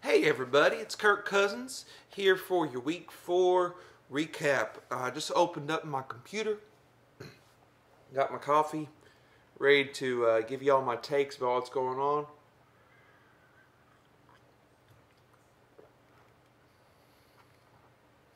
Hey everybody, it's Kirk Cousins here for your Week 4 recap. I just opened up my computer, got my coffee, ready to give you all my takes about what's going on.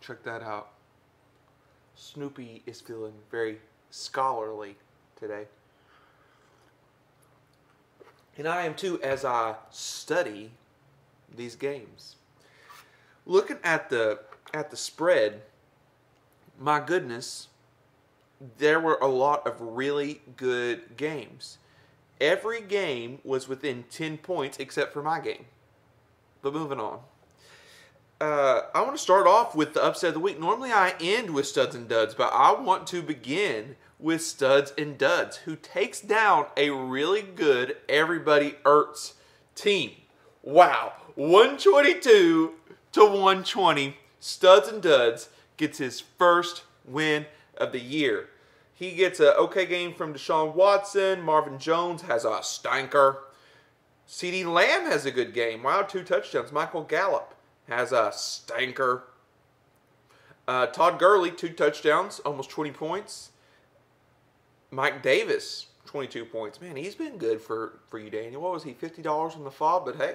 Check that out. Snoopy is feeling very scholarly today. And I am too, as I study these games. Looking at the spread, my goodness, there were a lot of really good games. Every game was within 10 points except for my game. But moving on. I want to start off with the upset of the week. Normally I end with studs and duds, but I want to begin with studs and duds, who takes down a really good Everybody Ertz team. Wow, 122 to 120. Studs and duds gets his first win of the year. He gets an okay game from Deshaun Watson. Marvin Jones has a stinker. CeeDee Lamb has a good game. Wow, 2 touchdowns. Michael Gallup has a stinker. Todd Gurley, 2 touchdowns, almost 20 points. Mike Davis, 22 points. Man, he's been good for you, Daniel. What was he, $50 on the fob? But hey,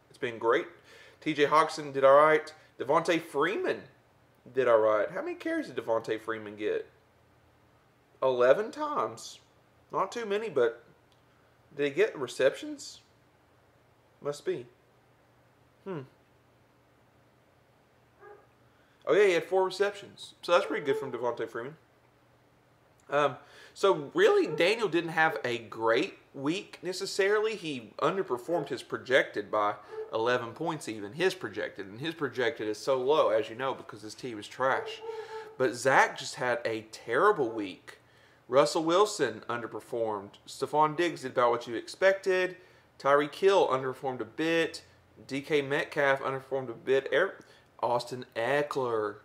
it's been great. TJ Hawkinson did all right. Devontae Freeman did all right. How many carries did Devontae Freeman get? 11 times. Not too many, but did he get receptions? Must be. Oh, yeah, he had 4 receptions. So that's pretty good from Devontae Freeman. So really, Daniel didn't have a great week necessarily. He underperformed his projected by 11 points even. His projected. And his projected is so low, as you know, because his team is trash. But Zach just had a terrible week. Russell Wilson underperformed. Stephon Diggs did about what you expected. Tyreek Hill underperformed a bit. DK Metcalf underperformed a bit. Austin Eckler.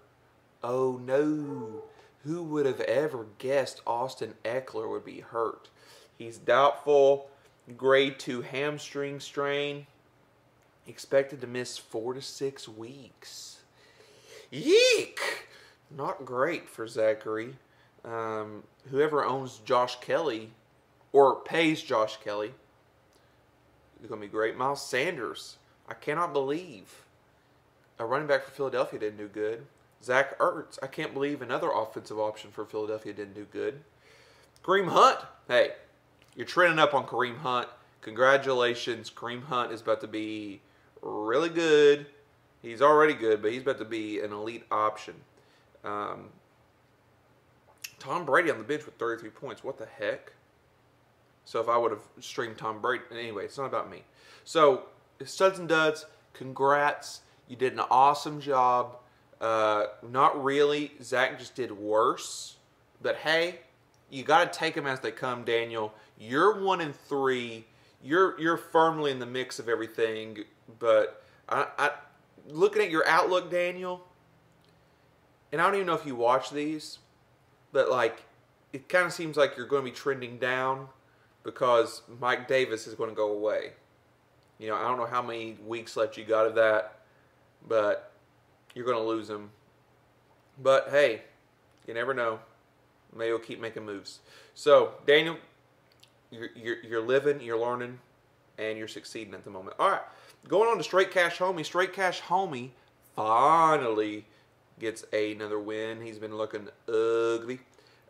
Oh no. Who would have ever guessed Austin Eckler would be hurt? He's doubtful. Grade 2 hamstring strain. Expected to miss 4 to 6 weeks. Yeek! Not great for Zachary. Whoever owns Josh Kelly or pays Josh Kelly is going to be great. Miles Sanders. I cannot believe a running back for Philadelphia didn't do good. Zach Ertz. I can't believe another offensive option for Philadelphia didn't do good. Kareem Hunt. Hey, you're trending up on Kareem Hunt. Congratulations. Kareem Hunt is about to be really good. He's already good, but he's about to be an elite option. Tom Brady on the bench with 33 points. What the heck? So if I would have streamed Tom Brady. Anyway, it's not about me. So, studs and duds, congrats. You did an awesome job. Not really. Zach just did worse. But hey, you got to take them as they come, Daniel. You're 1-3. You're firmly in the mix of everything. But I looking at your outlook, Daniel, and I don't even know if you watch these, but like it kind of seems like you're going to be trending down because Mike Davis is going to go away. You know, I don't know how many weeks left you got of that, but you're going to lose him. But hey, you never know. Maybe we'll keep making moves. So, Daniel, you're living, you're learning, and you're succeeding at the moment. All right, going on to Straight Cash Homie. Straight Cash Homie finally gets another win. He's been looking ugly.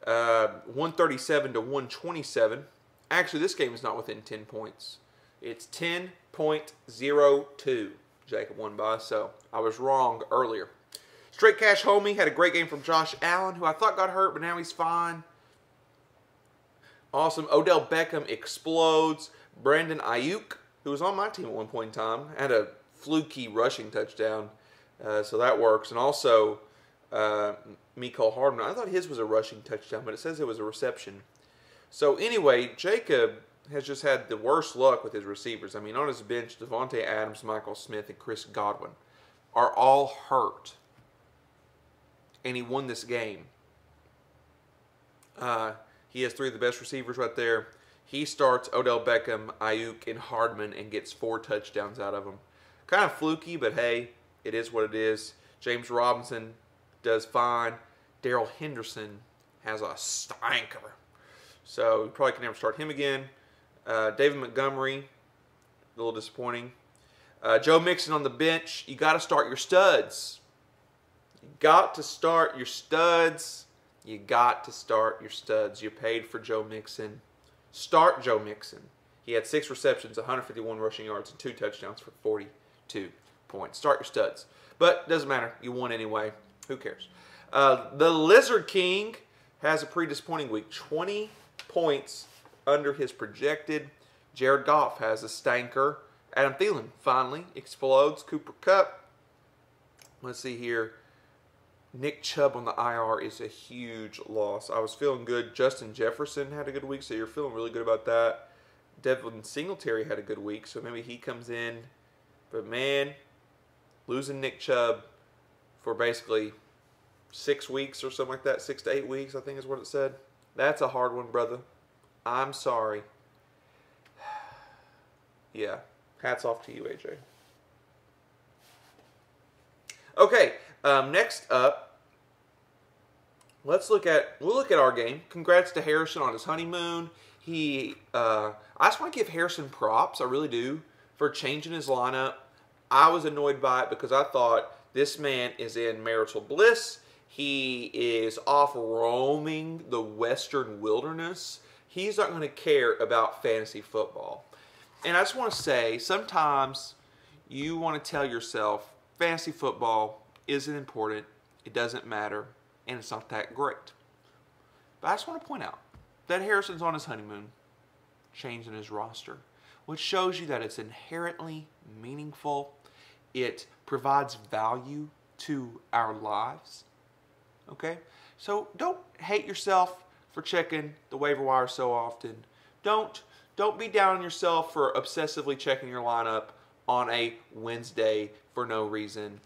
137 to 127. Actually, this game is not within 10 points. It's 10.02. Jacob won by, so I was wrong earlier. Straight Cash Homie had a great game from Josh Allen, who I thought got hurt, but now he's fine. Awesome. Odell Beckham explodes. Brandon Ayuk, who was on my team at one point in time, had a fluky rushing touchdown, so that works. And also, Mecole Hardman, I thought his was a rushing touchdown, but it says it was a reception. So anyway, Jacob has just had the worst luck with his receivers. I mean, on his bench, Devontae Adams, Michael Smith, and Chris Godwin are all hurt. And he won this game. He has 3 of the best receivers right there. He starts Odell Beckham, Ayuk, and Hardman and gets 4 touchdowns out of them. Kind of fluky, but hey, it is what it is. James Robinson does fine. Darrell Henderson has a stinker. So you probably can never start him again. David Montgomery, a little disappointing. Joe Mixon on the bench. You got to start your studs. You got to start your studs. You got to start your studs. You paid for Joe Mixon. Start Joe Mixon. He had 6 receptions, 151 rushing yards, and 2 touchdowns for 42 points. Start your studs. But doesn't matter. You won anyway. Who cares? The Lizard King has a pretty disappointing week. 20 points under his projected. Jared Goff has a stanker. Adam Thielen finally explodes. Cooper Kupp. Let's see here. Nick Chubb on the IR is a huge loss. I was feeling good. Justin Jefferson had a good week, so you're feeling really good about that. Devin Singletary had a good week, so maybe he comes in. But man, losing Nick Chubb for basically 6 weeks or something like that, 6 to 8 weeks, I think is what it said. That's a hard one, brother. I'm sorry. Yeah, hats off to you, AJ. Okay, next up, we'll look at our game. Congrats to Harrison on his honeymoon. I just want to give Harrison props, I really do, for changing his lineup. I was annoyed by it because I thought this man is in marital bliss. He is off roaming the western wilderness. He's not going to care about fantasy football. And I just want to say, sometimes you want to tell yourself, fantasy football isn't important, it doesn't matter, and it's not that great. But I just want to point out that Harrison's on his honeymoon, changing his roster, which shows you that it's inherently meaningful. It provides value to our lives. Okay? So don't hate yourself for checking the waiver wire so often. Don't be down on yourself for obsessively checking your lineup on a Wednesday for no reason.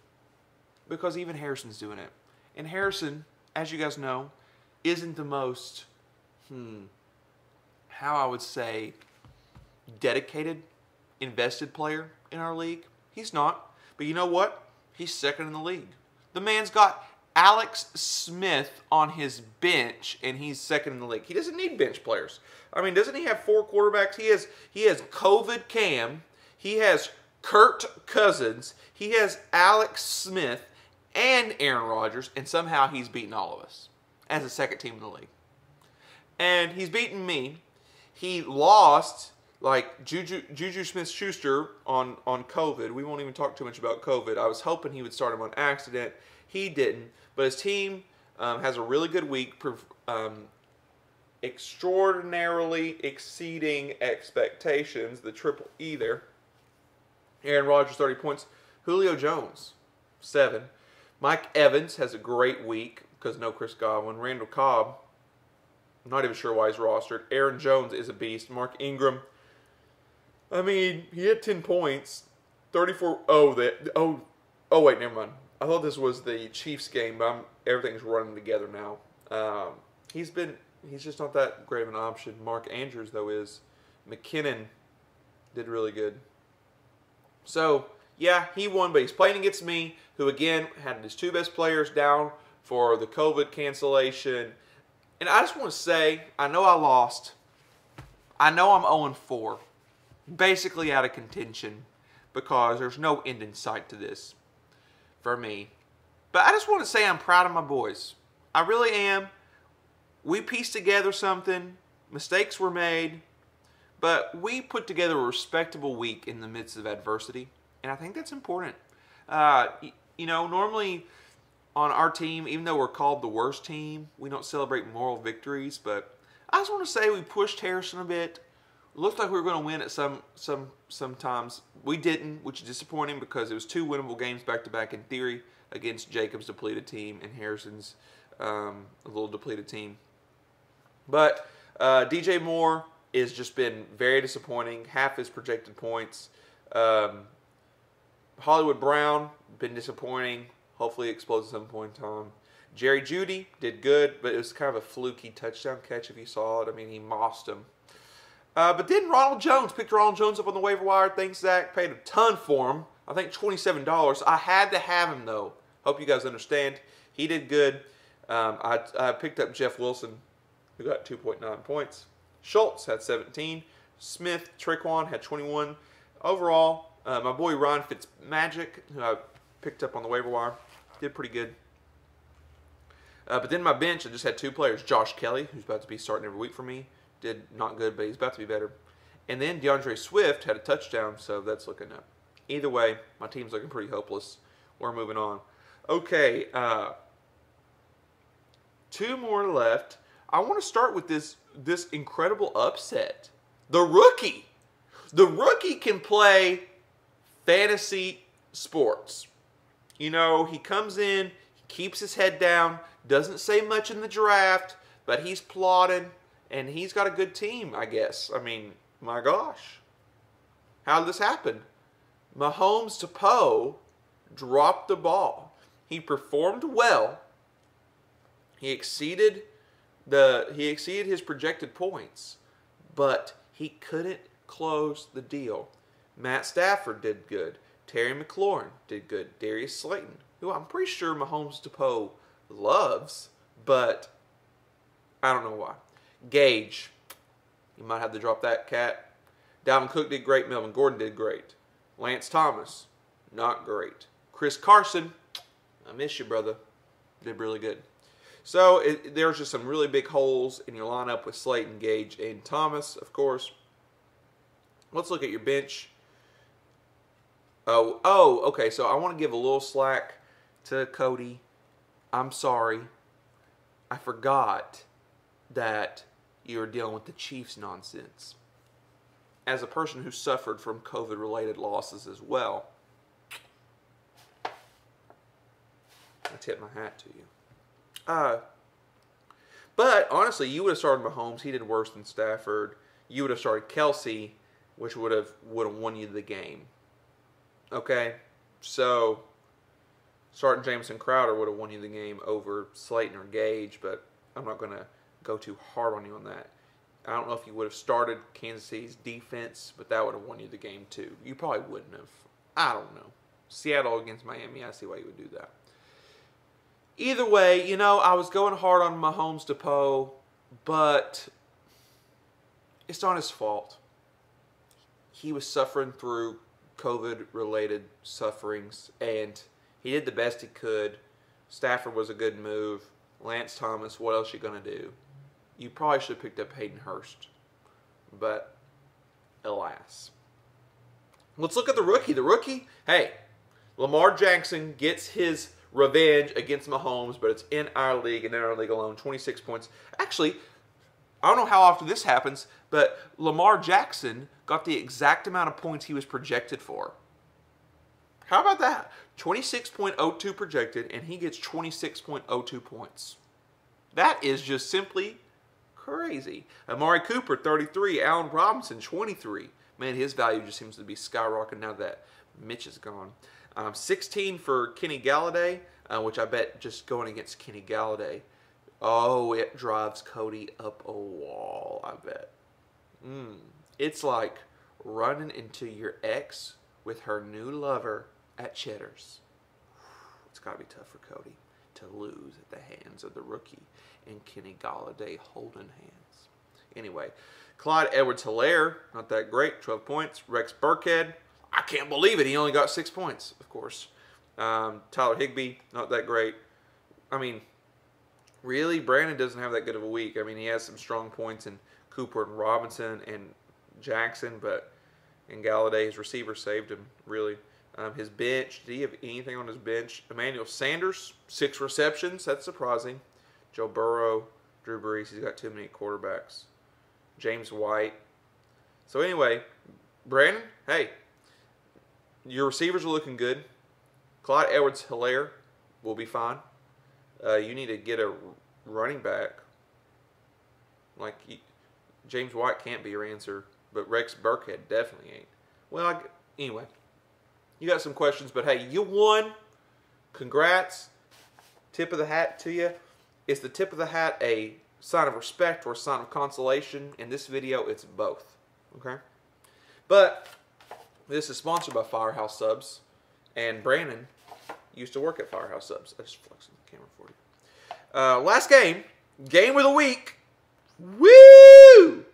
Because even Harrison's doing it. And Harrison, as you guys know, isn't the most, how I would say, dedicated, invested player in our league. He's not. But you know what? He's second in the league. The man's got Alex Smith on his bench, and he's second in the league. He doesn't need bench players. I mean, doesn't he have 4 quarterbacks? He has COVID Cam. He has Kirk Cousins. He has Alex Smith and Aaron Rodgers, and somehow he's beaten all of us as a second team in the league. And he's beaten me. He lost like Juju Smith-Schuster on COVID. We won't even talk too much about COVID. I was hoping he would start him on accident. He didn't. But his team has a really good week, extraordinarily exceeding expectations, the triple E there. Aaron Rodgers, 30 points. Julio Jones, 7. Mike Evans has a great week because no Chris Godwin. Randall Cobb, I'm not even sure why he's rostered. Aaron Jones is a beast. Mark Ingram, I mean, he had 10 points. 34. Oh, wait, never mind. I thought this was the Chiefs game, but everything's running together now. He's just not that great of an option. Mark Andrews, though, is. McKinnon did really good. So, yeah, he won, but he's playing against me, who, again, had his 2 best players down for the COVID cancellation. And I just want to say, I know I lost. I know I'm 0-4. Basically out of contention because there's no end in sight to this for me. But I just want to say I'm proud of my boys. I really am. We pieced together something. Mistakes were made. But we put together a respectable week in the midst of adversity. And I think that's important. You know, normally on our team, even though we're called the worst team, we don't celebrate moral victories. But I just want to say we pushed Harrison a bit. It looked like we were going to win at sometimes. We didn't, which is disappointing because it was 2 winnable games back-to-back in theory against Jacob's depleted team and Harrison's a little depleted team. But DJ Moore has just been very disappointing. Half his projected points. Hollywood Brown, been disappointing. Hopefully it explodes at some point in time. Jerry Jeudy did good, but it was kind of a fluky touchdown catch if you saw it. I mean, he mossed him. But then Ronald Jones, picked Ronald Jones up on the waiver wire. Thanks, Zach. Paid a ton for him. I think $27. I had to have him, though. Hope you guys understand. He did good. I picked up Jeff Wilson, who got 2.9 points. Schultz had 17. Smith, Traquan had 21. Overall, my boy Ron Fitzmagic, who I picked up on the waiver wire, did pretty good. But then my bench, I just had 2 players. Josh Kelly, who's about to be starting every week for me, did not good, but he's about to be better. And then DeAndre Swift had a touchdown, so that's looking up. Either way, my team's looking pretty hopeless. We're moving on. Okay, 2 more left. I want to start with this incredible upset. The rookie. The rookie can play fantasy sports. You know, he comes in, he keeps his head down, doesn't say much in the draft, but he's plotting, and he's got a good team, I guess. I mean, my gosh. How did this happen? Mahomes to Poe dropped the ball. He performed well. He exceeded his projected points, but he couldn't close the deal. Matt Stafford did good. Terry McLaurin did good. Darius Slayton, who I'm pretty sure Mahomes to Poe loves, but I don't know why. Gage, you might have to drop that cat. Dalvin Cook did great. Melvin Gordon did great. Lance Thomas, not great. Chris Carson, I miss you, brother. Did really good. So there's just some really big holes in your lineup with Slayton, Gage, and Thomas, of course. Let's look at your bench. Okay. So I want to give a little slack to Cody. I'm sorry. I forgot that you were dealing with the Chiefs nonsense. As a person who suffered from COVID-related losses as well, I tip my hat to you. But honestly, you would have started Mahomes. He did worse than Stafford. You would have started Kelsey, which would have won you the game. Okay, so starting Jameson Crowder would have won you the game over Slayton or Gage, but I'm not going to go too hard on you on that. I don't know if you would have started Kansas City's defense, but that would have won you the game too. You probably wouldn't have. I don't know. Seattle against Miami, I see why you would do that. Either way, you know, I was going hard on Mahomes to Poe, but it's not his fault. He was suffering through COVID-related sufferings, and he did the best he could. Stafford was a good move. Lance Thomas, what else you going to do? You probably should have picked up Hayden Hurst, but alas. Let's look at the rookie. The rookie, hey, Lamar Jackson gets his revenge against Mahomes, but it's in our league and in our league alone. 26 points. Actually, I don't know how often this happens, but Lamar Jackson got the exact amount of points he was projected for. How about that? 26.02 projected, and he gets 26.02 points. That is just simply crazy. Amari Cooper, 33. Allen Robinson, 23. Man, his value just seems to be skyrocketing now that Mitch is gone. 16 for Kenny Galladay, which I bet just going against Kenny Galladay, oh, it drives Cody up a wall, I bet. It's like running into your ex with her new lover at Cheddar's. It's got to be tough for Cody to lose at the hands of the rookie and Kenny Galladay holding hands. Anyway, Clyde Edwards-Helaire, not that great, 12 points. Rex Burkhead, I can't believe it, he only got 6 points, of course. Tyler Higbee, not that great. I mean, really, Brandon doesn't have that good of a week. I mean, he has some strong points in Cooper and Robinson and Jackson, but in Galladay, his receiver saved him, really. His bench, did he have anything on his bench? Emmanuel Sanders, 6 receptions. That's surprising. Joe Burrow, Drew Brees, he's got too many quarterbacks. James White. So anyway, Brandon, hey, your receivers are looking good. Clyde Edwards-Helaire will be fine. You need to get a running back. Like, James White can't be your answer, but Rex Burkhead definitely ain't. Well, anyway, you got some questions, but hey, you won. Congrats. Tip of the hat to you. Is the tip of the hat a sign of respect or a sign of consolation? In this video, it's both. Okay? But this is sponsored by Firehouse Subs. And Brandon used to work at Firehouse Subs. I just flexed the camera for you. Last game. Game of the week. Woo!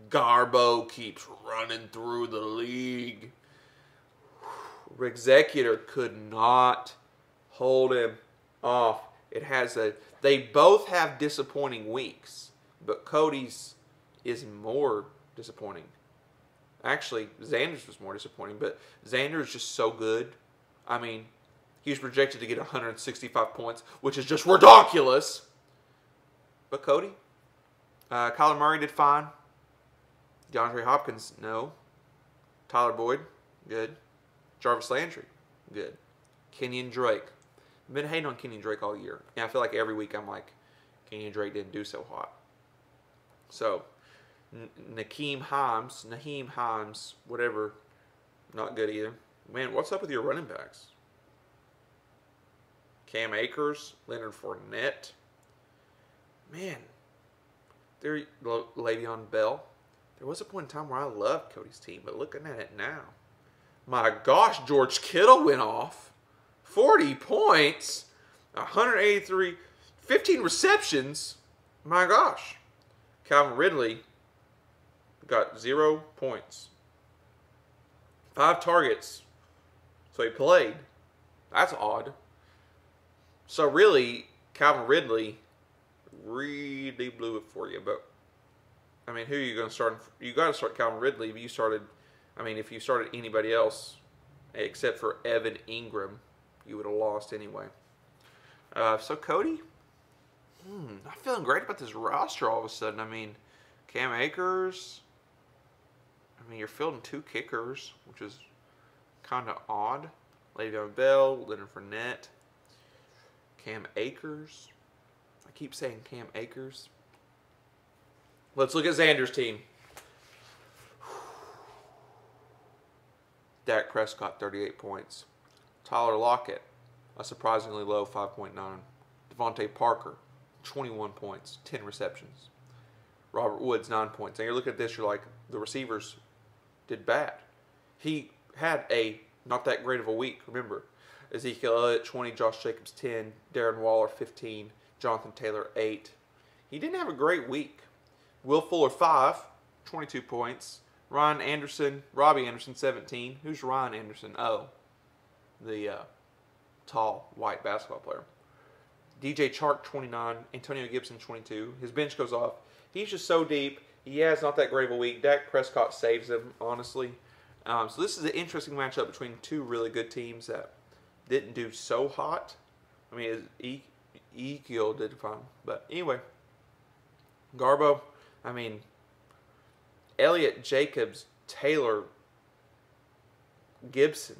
Garbo keeps running through the league. Executor could not hold him off. They both have disappointing weeks, but Cody's is more disappointing. Actually, Xander's was more disappointing, but Xander is just so good. I mean, he was projected to get 165 points, which is just ridiculous. But Cody, Kyler Murray did fine. DeAndre Hopkins, no. Tyler Boyd, good. Jarvis Landry, good. Kenyon Drake. I've been hating on Kenyon Drake all year. And I feel like every week I'm like, Kenyon Drake didn't do so hot. So, Naheem Himes, whatever, not good either. Man, what's up with your running backs? Cam Akers, Leonard Fournette. Man, Le'Veon Bell. There was a point in time where I loved Cody's team, but looking at it now, my gosh, George Kittle went off. 40 points, 183, 15 receptions. My gosh. Calvin Ridley got 0 points. 5 targets. So he played. That's odd. So really, Calvin Ridley really blew it for you. But, I mean, who are you going to start? You got to start Calvin Ridley. If you started anybody else, except for Evan Ingram, you would have lost anyway. So Cody, I'm feeling great about this roster all of a sudden. I mean, Cam Akers. I mean, you're fielding 2 kickers, which is kind of odd. Le'Veon Bell, Leonard Fournette, Cam Akers. I keep saying Cam Akers. Let's look at Xander's team. Dak Prescott, 38 points. Tyler Lockett, a surprisingly low 5.9. Devontae Parker, 21 points, 10 receptions. Robert Woods, 9 points. Now you're looking at this, you're like, the receivers did bad. He had a not that great of a week, remember. Ezekiel Elliott, 20, Josh Jacobs, 10, Darren Waller, 15, Jonathan Taylor, 8. He didn't have a great week. Will Fuller, 5, 22 points. Robbie Anderson, 17. Who's Ryan Anderson? Oh, the tall white basketball player. DJ Chark, 29. Antonio Gibson, 22. His bench goes off. He's just so deep. He has not that great of a week. Dak Prescott saves him, honestly. So this is an interesting matchup between 2 really good teams that didn't do so hot. I mean, Ezekiel did fine. But anyway, Garbo, I mean, Elliott, Jacobs, Taylor, Gibson.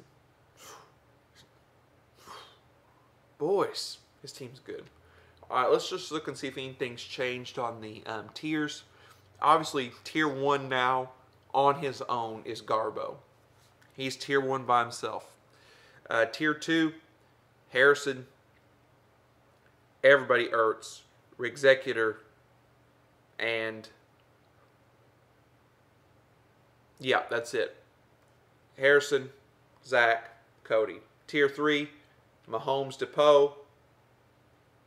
Boys, his team's good. All right, let's just look and see if anything's changed on the tiers. Obviously, Tier 1 now, on his own, is Garbo. He's Tier 1 by himself. Tier 2, Harrison, everybody Ertz, Executor, and yeah, that's it. Harrison, Zach, Cody. Tier 3, Mahomes, DePoe.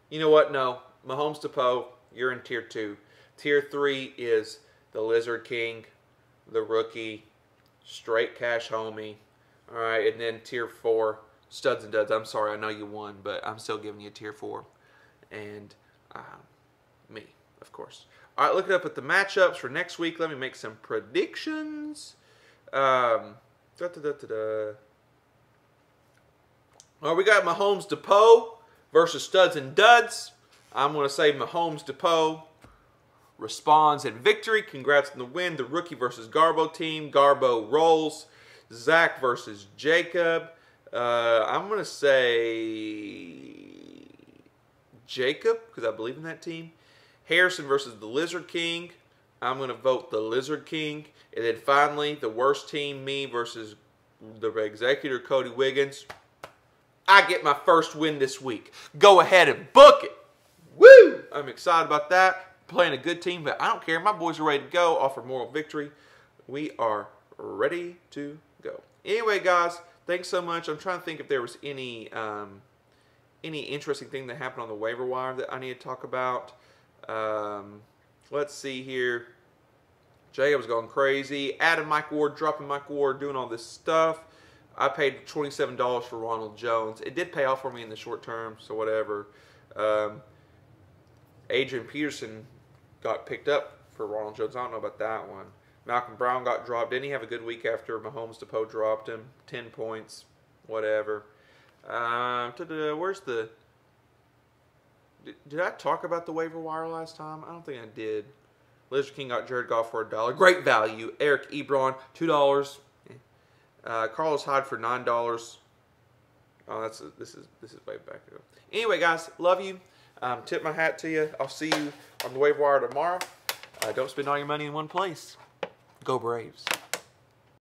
You know what? No. Mahomes, DePoe, you're in Tier 2. Tier 3 is the Lizard King, the Rookie, Straight Cash Homie. All right, and then Tier 4, Studs and Duds. I'm sorry, I know you won, but I'm still giving you Tier 4. And me, of course. All right, looking up at the matchups for next week. Let me make some predictions. Well, we got Mahomes DePoe versus Studs and Duds. I'm going to say Mahomes DePoe responds in victory. Congrats on the win. The Rookie versus Garbo team. Garbo rolls. Zach versus Jacob. I'm going to say Jacob because I believe in that team. Harrison versus the Lizard King. I'm going to vote the Lizard King. And then finally, the worst team, me versus the Executor, Cody Wiggins. I get my first win this week. Go ahead and book it. Woo! I'm excited about that. Playing a good team, but I don't care. My boys are ready to go. Offer moral victory. We are ready to go. Anyway, guys, thanks so much. I'm trying to think if there was any interesting thing that happened on the waiver wire that I need to talk about. Let's see here. Jacob's going crazy. Adding Mike Ward, dropping Mike Ward, doing all this stuff. I paid $27 for Ronald Jones. It did pay off for me in the short term, so whatever. Adrian Peterson got picked up for Ronald Jones. I don't know about that one. Malcolm Brown got dropped. Didn't he have a good week after Mahomes Depot dropped him? 10 points. Whatever. Where's the... Did I talk about the waiver wire last time? I don't think I did. Lizard King got Jared Goff for $1. Great value. Eric Ebron, $2. Carlos Hyde for $9. Oh, this is way back ago. Anyway, guys, love you. Tip my hat to you. I'll see you on the waiver wire tomorrow. Don't spend all your money in one place. Go Braves.